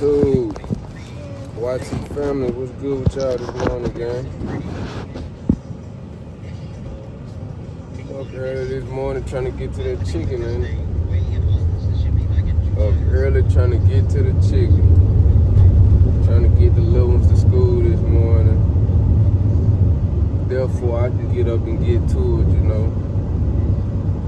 YouTube, YT family, what's good with y'all this morning, gang? Up early this morning trying to get to that chicken, man. Up early trying to get to the chicken. Trying to get the little ones to school this morning. Therefore, I can get up and get to it, you know.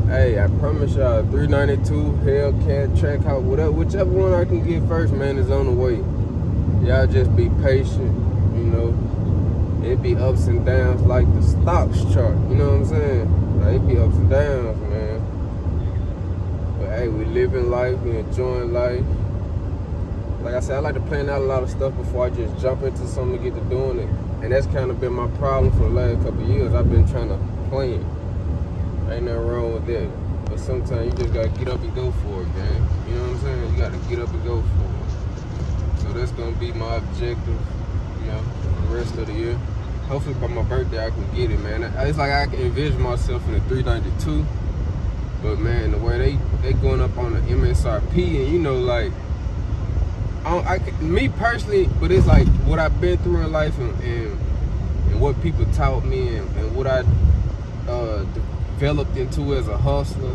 Hey, I promise y'all, 392, Hellcat, Trackhouse, whatever, whichever one I can get first, man, is on the way. Y'all just be patient, you know. It be ups and downs like the stocks chart, you know what I'm saying? Like, it be ups and downs, man. But hey, we living life, we enjoying life. Like I said, I like to plan out a lot of stuff before I just jump into something to get to doing it. And that's kind of been my problem for the last couple of years. I've been trying to plan. Ain't nothing wrong with that. But sometimes you just gotta get up and go for it, man. You know what I'm saying? You gotta get up and go for it. So that's gonna be my objective, you know, for the rest of the year. Hopefully by my birthday I can get it, man. It's like I can envision myself in a 392. But man, the way they going up on the MSRP, and you know, like, me personally, but it's like what I've been through in life and what people taught me and what I developed into as a hustler,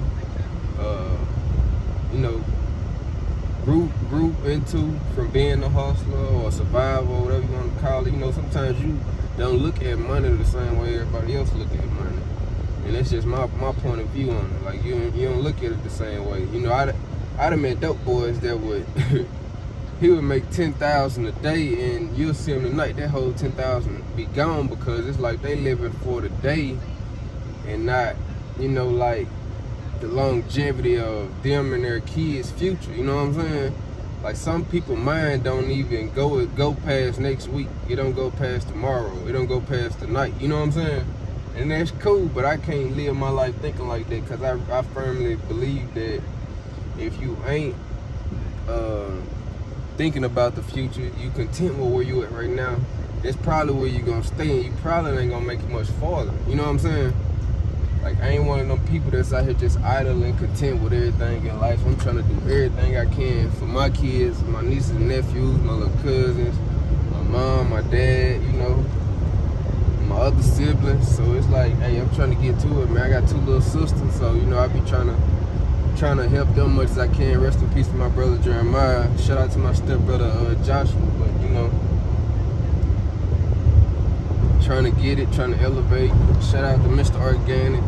you know, grew into from being a hustler or a survivor or whatever you want to call it. You know, sometimes you don't look at money the same way everybody else look at money, and that's just my point of view on it. Like, you don't look at it the same way. You know, I done met dope boys that would he would make 10,000 a day, and you'll see him tonight, that whole 10,000 be gone, because it's like they living for the day and not, you know, like the longevity of them and their kids' future. You know what I'm saying? Like, some people's mind don't even go past next week. It don't go past tomorrow. It don't go past tonight. You know what I'm saying? And that's cool, but I can't live my life thinking like that, because I firmly believe that if you ain't thinking about the future, you content with where you at right now, that's probably where you gonna stay, and you probably ain't gonna make it much farther. You know what I'm saying? Like, I ain't one of them people that's out here just idle and content with everything in life. I'm trying to do everything I can for my kids, my nieces and nephews, my little cousins, my mom, my dad, you know, my other siblings. So it's like, hey, I'm trying to get to it, man. I got two little sisters, so, you know, I be trying to help them much as I can. Rest in peace to my brother Jeremiah. Shout out to my stepbrother Joshua. But, you know, trying to get it, trying to elevate. Shout out to Mr. Organic.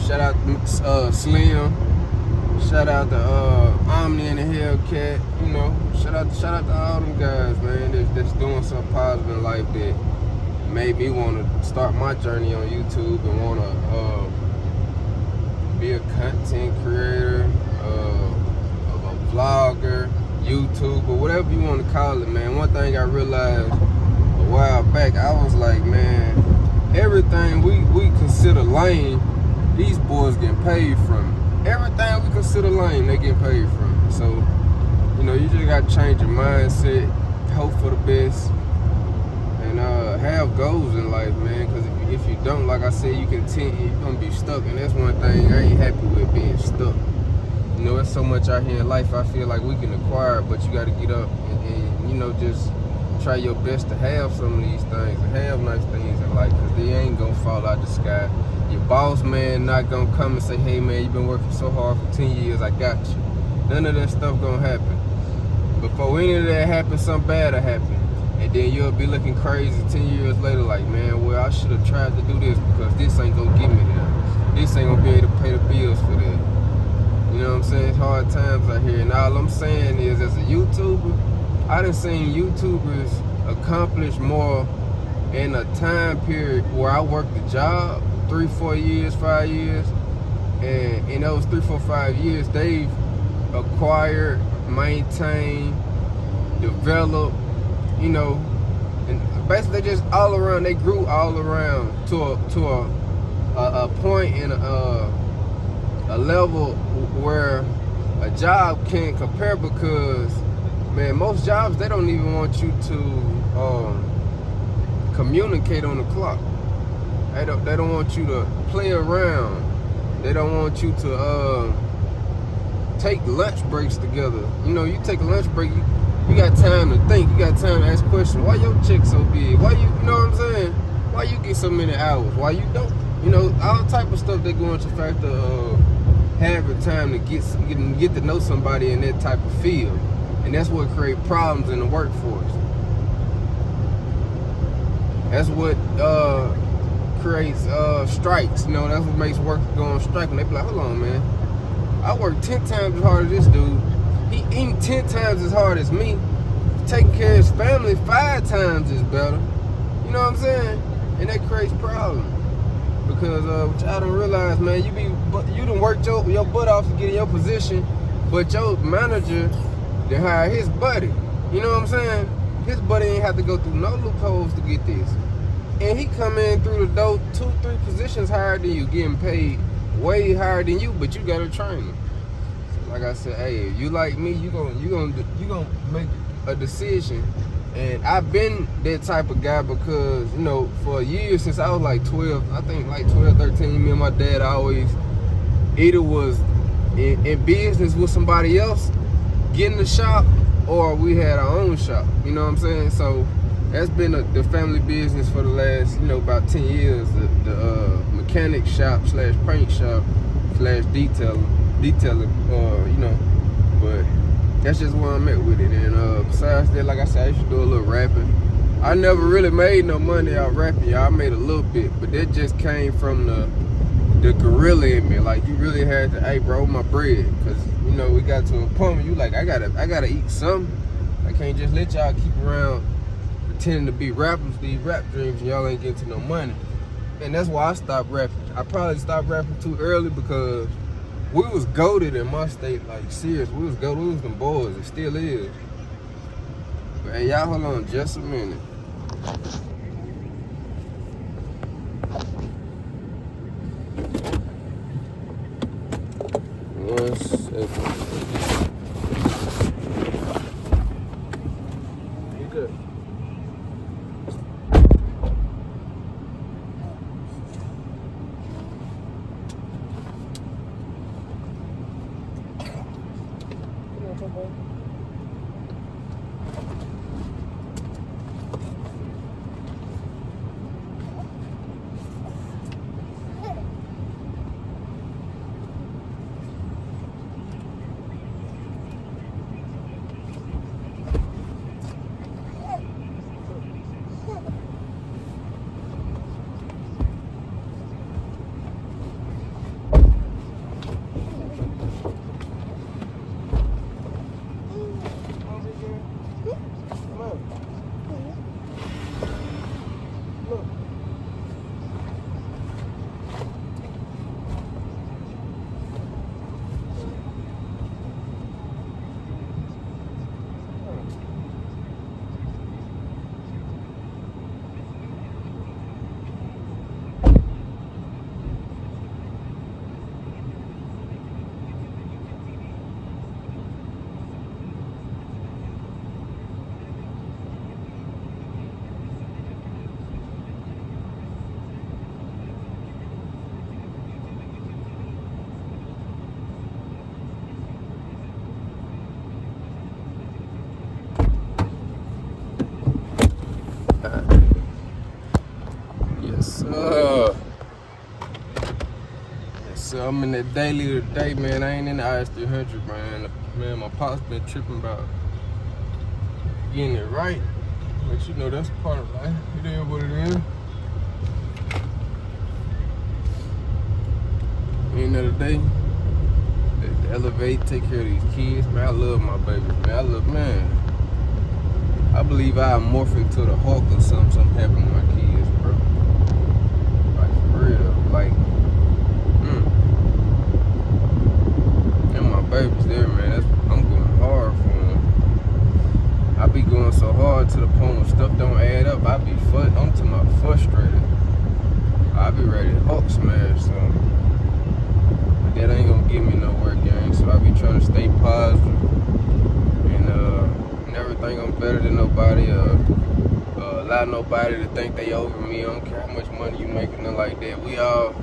Shout out to Slim. Shout out to Omni and the Hellcat. You know, shout out to all them guys, man, that's doing something positive in life that made me want to start my journey on YouTube and want to be a content creator, a vlogger, YouTuber, whatever you want to call it, man. One thing I realized a while back, I was like, man, everything we consider lame, these boys getting paid from it. Everything we consider lame, they get paid from it. So, you know, you just got to change your mindset, hope for the best, and have goals in life, man, because if you don't, like I said, you're going to be stuck, and that's one thing I ain't happy with, being stuck. You know, there's so much out here in life I feel like we can acquire, but you got to get up and, you know, just try your best to have some of these things and have nice things in life, because they ain't going to fall out the sky. Your boss man not going to come and say, hey, man, you've been working so hard for 10 years, I got you. None of that stuff going to happen. Before any of that happens, something bad will happen. And then you'll be looking crazy 10 years later like, man, well, I should have tried to do this, because this ain't going to get me there. This ain't going to be able to pay the bills for that. You know what I'm saying? It's hard times out here. And all I'm saying is, as a YouTuber, I done seen YouTubers accomplish more in a time period where I worked a job 3, 4 years, 5 years, and in those 3, 4, 5 years, they've acquired, maintained, developed, you know, and basically just all around, they grew all around to a point in a level where a job can't compare, because, man, most jobs, they don't even want you to communicate on the clock. They don't want you to play around. They don't want you to take lunch breaks together. You know, you take a lunch break, You got time to think. You got time to ask questions. Why your check so big? Why you know what I'm saying? Why you get so many hours? Why you don't? You know, all type of stuff that go into factor of having time to get to know somebody in that type of field. And that's what creates problems in the workforce. That's what creates strikes. You know, that's what makes workers go on strike. And they be like, hold on, man. I work 10 times as hard as this dude. He eating 10 times as hard as me. Taking care of his family 5 times is better. You know what I'm saying? And that creates problems. Because what y'all don't realize, man, you done worked your butt off to get in your position, but your manager done hire his buddy. You know what I'm saying? His buddy ain't have to go through no loopholes to get this. And he come in through the door 2-3 positions higher than you, getting paid way higher than you, but you got a trainer. So like I said, hey, if you like me, you gonna make a decision. And I've been that type of guy because, you know, for years since I was like 12, I think like 12, 13, me and my dad always either was in business with somebody else, getting the shop, or we had our own shop. You know what I'm saying? So that's been the family business for the last, you know, about 10 years. The mechanic shop / paint shop / detailing, you know, but that's just where I'm at with it. And besides that, like I said, I used to do a little rapping. I never really made no money out rapping, y'all. I made a little bit, but that just came from the gorilla in me. Like, you really had to, hey, bro, my bread. Because, you know, we got to a point where you like, I gotta eat something. I can't just let y'all keep around pretending to be rappers, these rap dreams, and y'all ain't getting to no money. And that's why I stopped rapping. I probably stopped rapping too early because we was goated in my state, like serious. We was goated, we was them boys, it still is. But hey, y'all hold on just a minute. One second. You good? So I'm in that daily today, man. I ain't in the IS 300, man. Man, my pop's been tripping about getting it right. But you know, that's part of life. It is what it is. End of the day, they elevate, take care of these kids. Man, I love my babies, man. I believe I morph into the Hulk or something happened to my kids, bro. Like, for real. Like, and my babies there, man. I'm going hard for them. I be going so hard to the point when stuff don't add up. I'm to my frustrated. I be ready to Hulk smash, so. But that ain't gonna get me nowhere, gang. So I be trying to stay positive. And everything I'm better than nobody. Allow nobody to think they over me. I don't care how much money you make, nothing like that. We all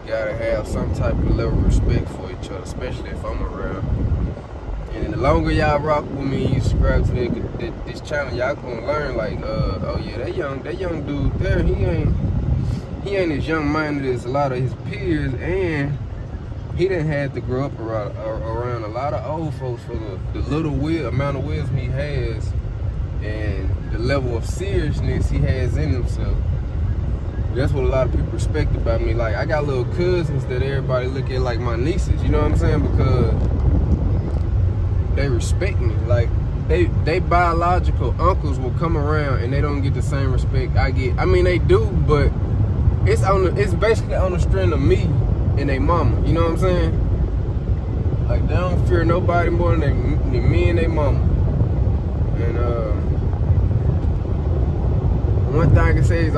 gotta have some type of level of respect for each other, especially if I'm around. And in the longer y'all rock with me, you subscribe to this channel, y'all gonna learn like, oh yeah, that young dude there, he ain't as young-minded as a lot of his peers, and he didn't have to grow up around a lot of old folks for the little amount of wisdom he has and the level of seriousness he has in himself. That's what a lot of people respect about me. Like, I got little cousins that everybody look at like my nieces, you know what I'm saying? Because they respect me. Like, they biological uncles will come around and they don't get the same respect I get. I mean, they do, but it's basically on the strength of me and they mama, you know what I'm saying? Like, they don't fear nobody more than me and they mama. And one thing I can say is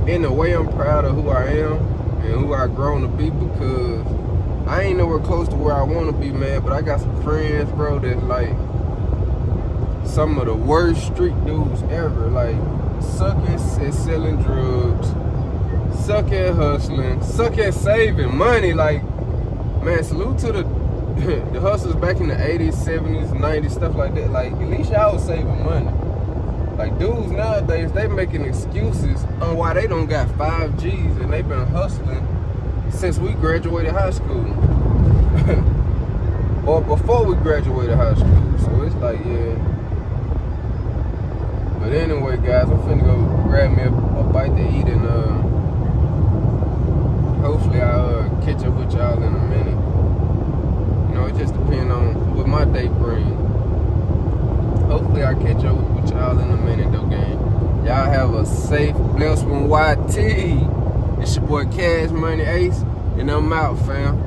in a way I'm proud of who I am and who I've grown to be, because I ain't nowhere close to where I want to be, man, but I got some friends, bro, that like some of the worst street dudes ever. Like, suck at selling drugs, suck at hustling, suck at saving money. Like, man, salute to the hustlers back in the 80s, 70s, 90s, stuff like that. Like, at least y'all was saving money. Like, dudes nowadays, they making excuses on why they don't got 5 G's and they been hustling since we graduated high school. Or before we graduated high school. So it's like, yeah. But anyway, guys, I'm finna go grab me a bite to eat, and hopefully I'll catch up with y'all in a minute. You know, it just depends on what my day brings. Hopefully I'll catch up with y'all in a minute, though, gang. Y'all have a safe, blessed one, YT. It's your boy Cashmoney Ace, and I'm out, fam.